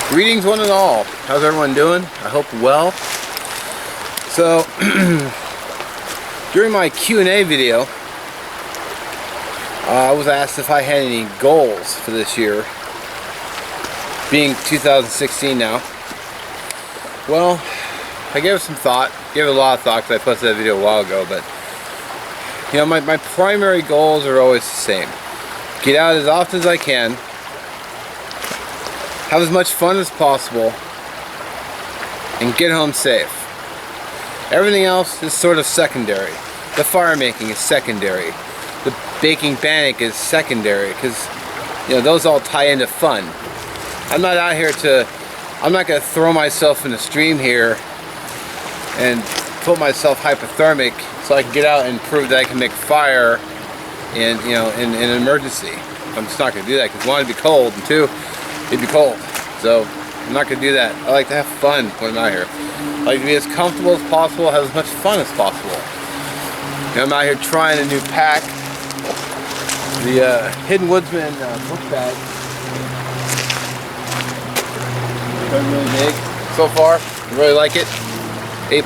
Greetings one and all. How's everyone doing? I hope well. So, during my Q&A video, I was asked if I had any goals for this year, being 2016 now. Well, I gave it some thought, gave it a lot of thought because I posted that video a while ago, but you know, my primary goals are always the same. Get out as often as I can, have as much fun as possible, and get home safe. Everything else is sort of secondary. The fire making is secondary. The baking panic is secondary because, you know, those all tie into fun. I'm not out here I'm not going to throw myself in the stream here and put myself hypothermic so I can get out and prove that I can make fire in an emergency. I'm just not going to do that because one, it'd be cold, and two, it'd be cold. So I'm not going to do that. I like to have fun when I'm out here. I like to be as comfortable as possible, have as much fun as possible. And I'm out here trying a new pack, the Hidden Woodsman book bag. Really big so far. I really like it. A+.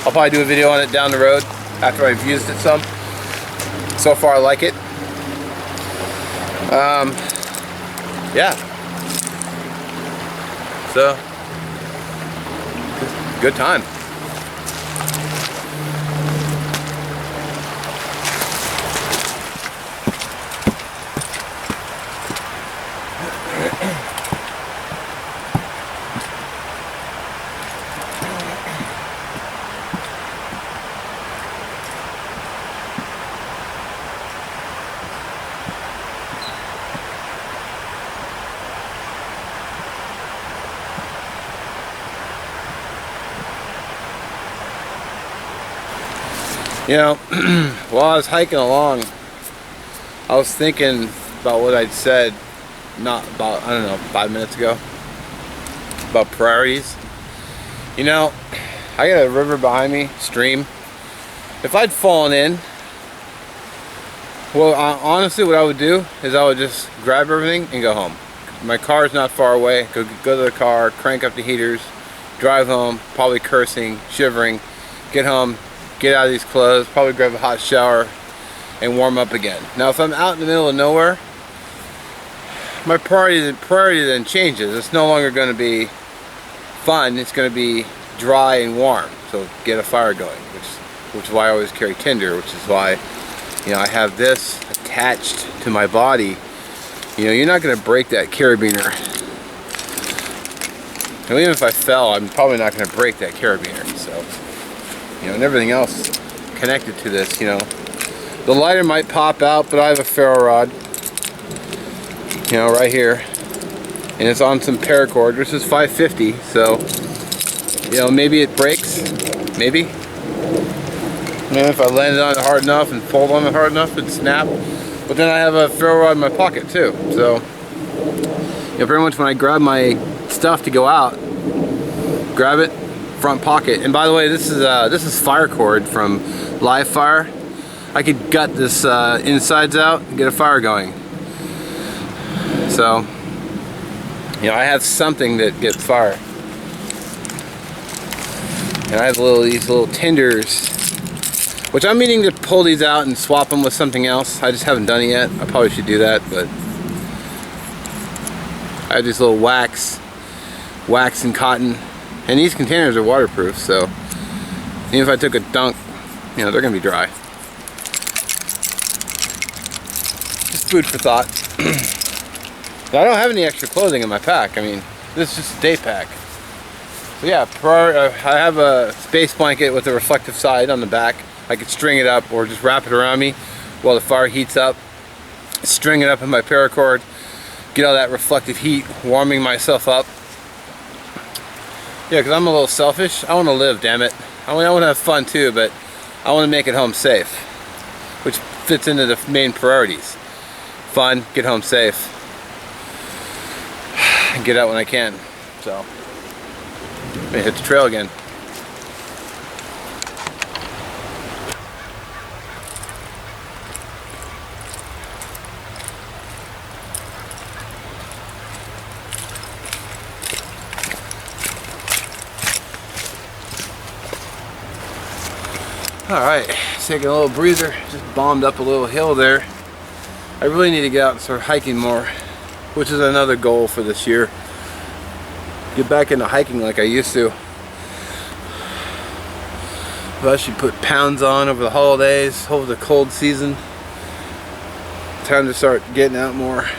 I'll probably do a video on it down the road after I've used it some. So far I like it. Yeah. So, good time. You know, while I was hiking along, I was thinking about what I'd said, not about, I don't know, 5 minutes ago, about priorities. You know, I got a river behind me, stream. If I'd fallen in, well, honestly, what I would do is I would just grab everything and go home. My car's not far away. Go to the car, crank up the heaters, drive home, probably cursing, shivering, get home, get out of these clothes, probably grab a hot shower, and warm up again. Now, if I'm out in the middle of nowhere, my priority then changes. It's no longer going to be fun. It's going to be dry and warm. So get a fire going, which is why I always carry tinder, which is why, you know, I have this attached to my body. You know, you're not going to break that carabiner. And even if I fell, I'm probably not going to break that carabiner. So, you know, and everything else connected to this, you know. The lighter might pop out, but I have a ferro rod, you know, right here. And it's on some paracord, which is 550, so, you know, maybe it breaks, maybe. Maybe if I landed on it hard enough and pulled on it hard enough, it'd snap. But then I have a ferro rod in my pocket, too. So, you know, pretty much when I grab my stuff to go out, grab it, front pocket. And by the way, this is fire cord from Live Fire. I could gut this insides out and get a fire going. So, you know, I have something that gets fire. And I have these little tinders, which I'm meaning to pull these out and swap them with something else. I just haven't done it yet. I probably should do that, but I have these little wax and cotton. And these containers are waterproof, so even if I took a dunk, you know, they're gonna be dry. Just food for thought. Now, I don't have any extra clothing in my pack. I mean, this is just a day pack. So yeah, I have a space blanket with a reflective side on the back. I could string it up or just wrap it around me while the fire heats up. String it up in my paracord, get all that reflective heat, warming myself up. Yeah, because I'm a little selfish. I want to live, damn it. I want to have fun too, but I want to make it home safe, which fits into the main priorities. Fun, get home safe, and get out when I can. So, I'm gonna hit the trail again. Alright, taking a little breather, just bombed up a little hill there. I really need to get out and start hiking more, which is another goal for this year. Get back into hiking like I used to. I've actually put pounds on over the holidays, over the cold season. Time to start getting out more,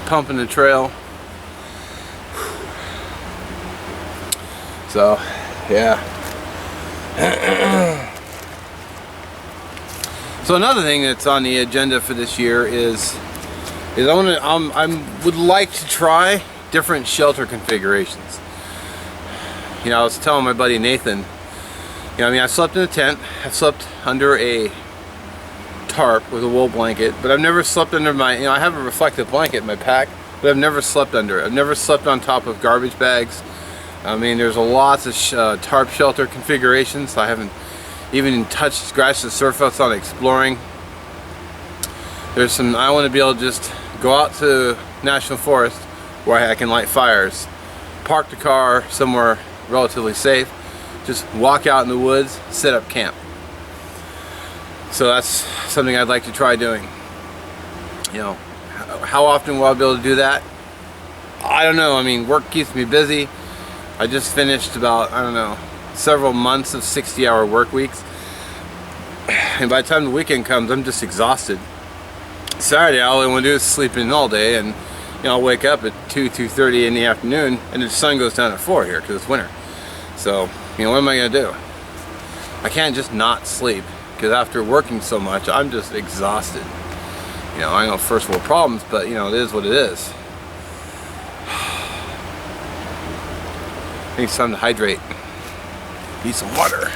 pumping the trail. So, yeah. So another thing that's on the agenda for this year is I would like to try different shelter configurations. You know, I was telling my buddy Nathan, you know, I mean, I slept in a tent, I've slept under a tarp with a wool blanket, but I've never slept under my, you know, I have a reflective blanket in my pack, but I've never slept under it. I've never slept on top of garbage bags. I mean, there's lots of tarp shelter configurations. I haven't even scratched the surface on exploring. There's some, I want to be able to just go out to National Forest where I can light fires, park the car somewhere relatively safe, just walk out in the woods, set up camp. So that's something I'd like to try doing. You know, how often will I be able to do that? I don't know. I mean, work keeps me busy. I just finished about, I don't know, several months of 60-hour work weeks, and by the time the weekend comes, I'm just exhausted. Saturday, all I want to do is sleep in all day, and you know, I'll wake up at 2:30 in the afternoon, and the sun goes down at 4 here because it's winter. So, you know, what am I going to do? I can't just not sleep, because after working so much, I'm just exhausted. You know, I know first world problems, but you know, it is what it is. I think it's time to hydrate. Need some water.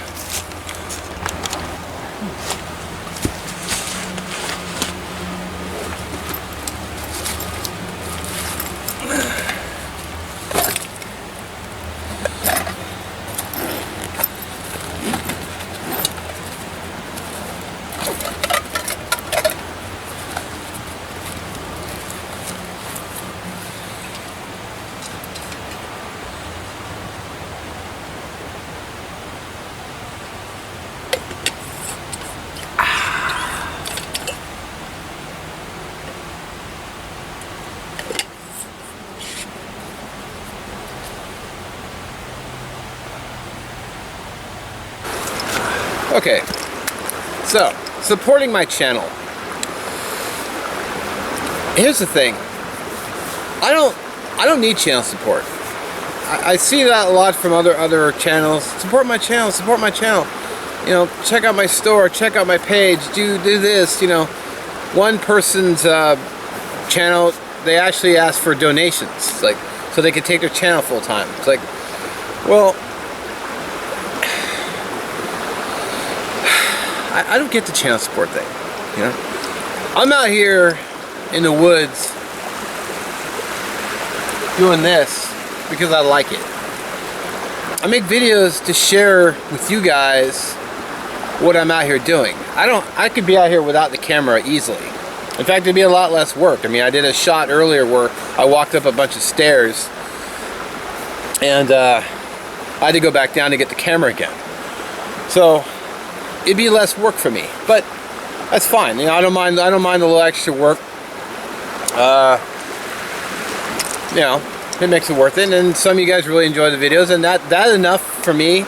Okay, so supporting my channel. Here's the thing. I don't need channel support. I see that a lot from other channels. Support my channel, support my channel. You know, check out my store, check out my page, do this. You know, one person's channel, they actually ask for donations, like so they could take their channel full time. It's like, well, I don't get the channel support thing, you know? I'm out here in the woods doing this because I like it. I make videos to share with you guys what I'm out here doing. I could be out here without the camera easily. In fact, it'd be a lot less work. I mean, I did a shot earlier where I walked up a bunch of stairs and I had to go back down to get the camera again. So it'd be less work for me, but that's fine. You know, I don't mind a little extra work. You know, it makes it worth it. And some of you guys really enjoy the videos, and that enough for me.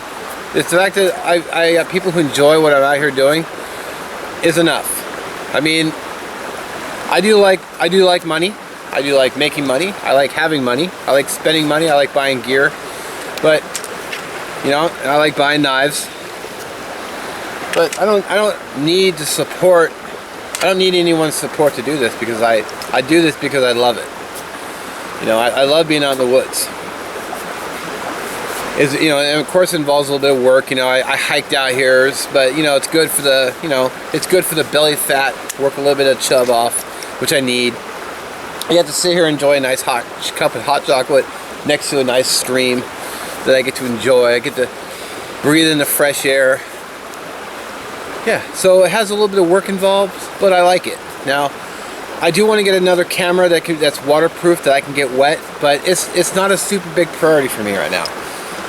It's the fact that I got people who enjoy what I'm out here doing is enough. I mean, I do like money. I do like making money. I like having money. I like spending money. I like buying gear. But you know, I like buying knives. But I don't need to support. I don't need anyone's support to do this, because I do this because I love it. You know, I love being out in the woods. You know, and of course it involves a little bit of work. You know, I hiked out here, but you know, it's good for the, you know, it's good for the belly fat, work a little bit of chub off, which I need. I get to sit here and enjoy a nice hot cup of hot chocolate next to a nice stream that I get to enjoy. I get to breathe in the fresh air. Yeah, so it has a little bit of work involved, but I like it. Now, I do want to get another camera that's waterproof, that I can get wet, but it's not a super big priority for me right now.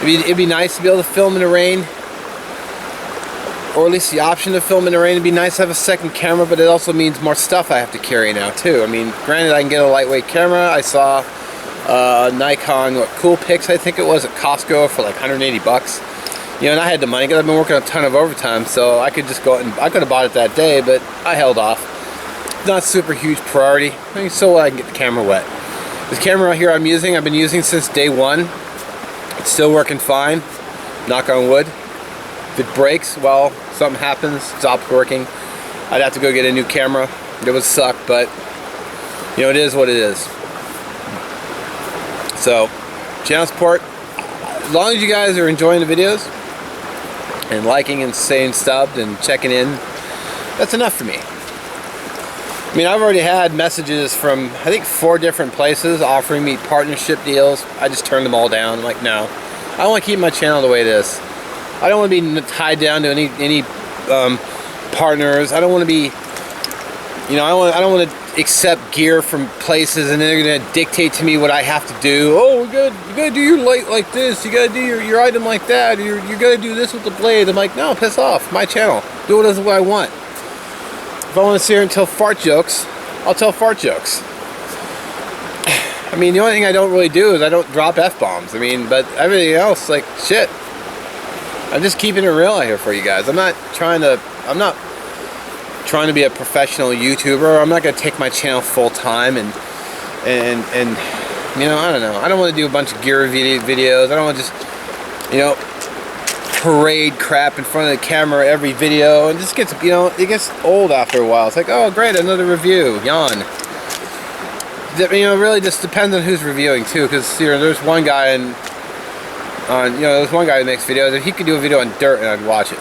It'd be nice to be able to film in the rain, or at least the option to film in the rain. It'd be nice to have a second camera, but it also means more stuff I have to carry now too. I mean, granted, I can get a lightweight camera. I saw Nikon Coolpix, I think it was, at Costco for like 180 bucks. You know, and I had the money because I've been working a ton of overtime, so I could just go out and I could have bought it that day, but I held off. Not super huge priority. I mean, so I can get the camera wet. This camera right here I've been using since day one. It's still working fine. Knock on wood. If it breaks, well, something happens, stops working, I'd have to go get a new camera. It would suck, but you know, it is what it is. So, channel support. As long as you guys are enjoying the videos and liking and staying stubbed and checking in, that's enough for me. I mean, I've already had messages from, I think, 4 different places offering me partnership deals. I just turned them all down. I'm like, no. I want to keep my channel the way it is. I don't want to be tied down to any partners. I don't want to be, you know, I don't want to accept gear from places and they're going to dictate to me what I have to do. Oh, you gotta do your light like this. You gotta do your item like that. You gotta do this with the blade. I'm like, no, piss off. My channel. Do it as what I want. If I want to sit here and tell fart jokes, I'll tell fart jokes. I mean, the only thing I don't really do is I don't drop F-bombs. I mean, but everything else, like, shit. I'm just keeping it real out here for you guys. I'm not trying to be a professional YouTuber. I'm not going to take my channel full time and you know, I don't know. I don't want to do a bunch of gear videos. I don't want to just, you know, parade crap in front of the camera every video. And just gets, you know, it gets old after a while. It's like, oh great, another review. Yawn. You know, it really just depends on who's reviewing too, because, you know, there's one guy you know, there's one guy who makes videos, and he could do a video on dirt and I'd watch it.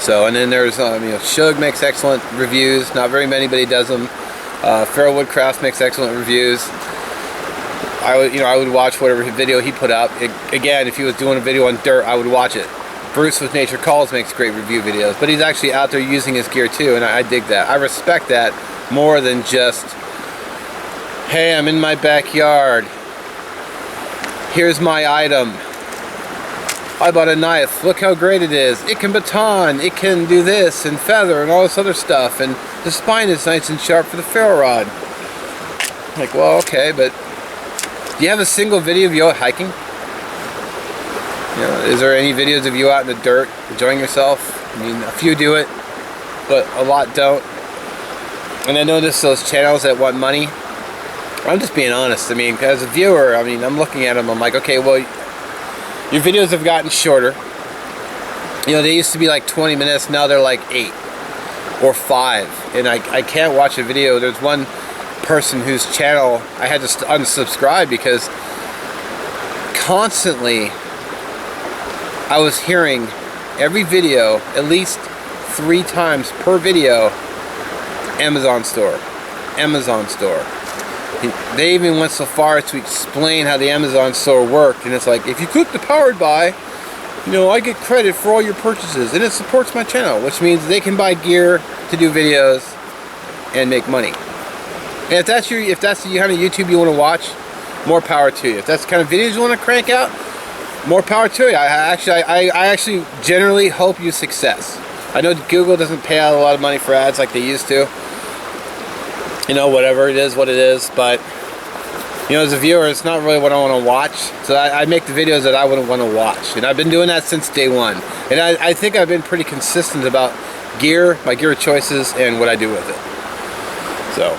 So, and then there's, you know, Shug makes excellent reviews. Not very many, but he does them. Feral Woodcraft makes excellent reviews. I would watch whatever video he put out. Again, if he was doing a video on dirt, I would watch it. Bruce with Nature Calls makes great review videos, but he's actually out there using his gear too, and I dig that. I respect that more than just, hey, I'm in my backyard. Here's my item. I bought a knife. Look how great it is. It can baton. It can do this and feather and all this other stuff. And the spine is nice and sharp for the ferro rod. Like, well, okay, but do you have a single video of you out hiking? You know, is there any videos of you out in the dirt enjoying yourself? I mean, a few do it, but a lot don't. And I notice those channels that want money. I'm just being honest. I mean, as a viewer, I mean, I'm looking at them, I'm like, okay, well, your videos have gotten shorter. You know, they used to be like 20 minutes, now they're like 8 or 5. And I can't watch a video. There's one person whose channel I had to unsubscribe because constantly I was hearing every video, at least 3 times per video, Amazon store, Amazon store. They even went so far as to explain how the Amazon store worked, and it's like, if you click the powered by, you know, I get credit for all your purchases, and it supports my channel, which means they can buy gear to do videos and make money. And if that's the kind of YouTube you want to watch, more power to you. If that's the kind of videos you want to crank out, more power to you. I actually generally hope you success. I know Google doesn't pay out a lot of money for ads like they used to. You know, whatever it is, what it is, but, you know, as a viewer, it's not really what I want to watch, so I make the videos that I wouldn't want to watch, and I've been doing that since day one, and I think I've been pretty consistent about gear, my gear choices, and what I do with it, so.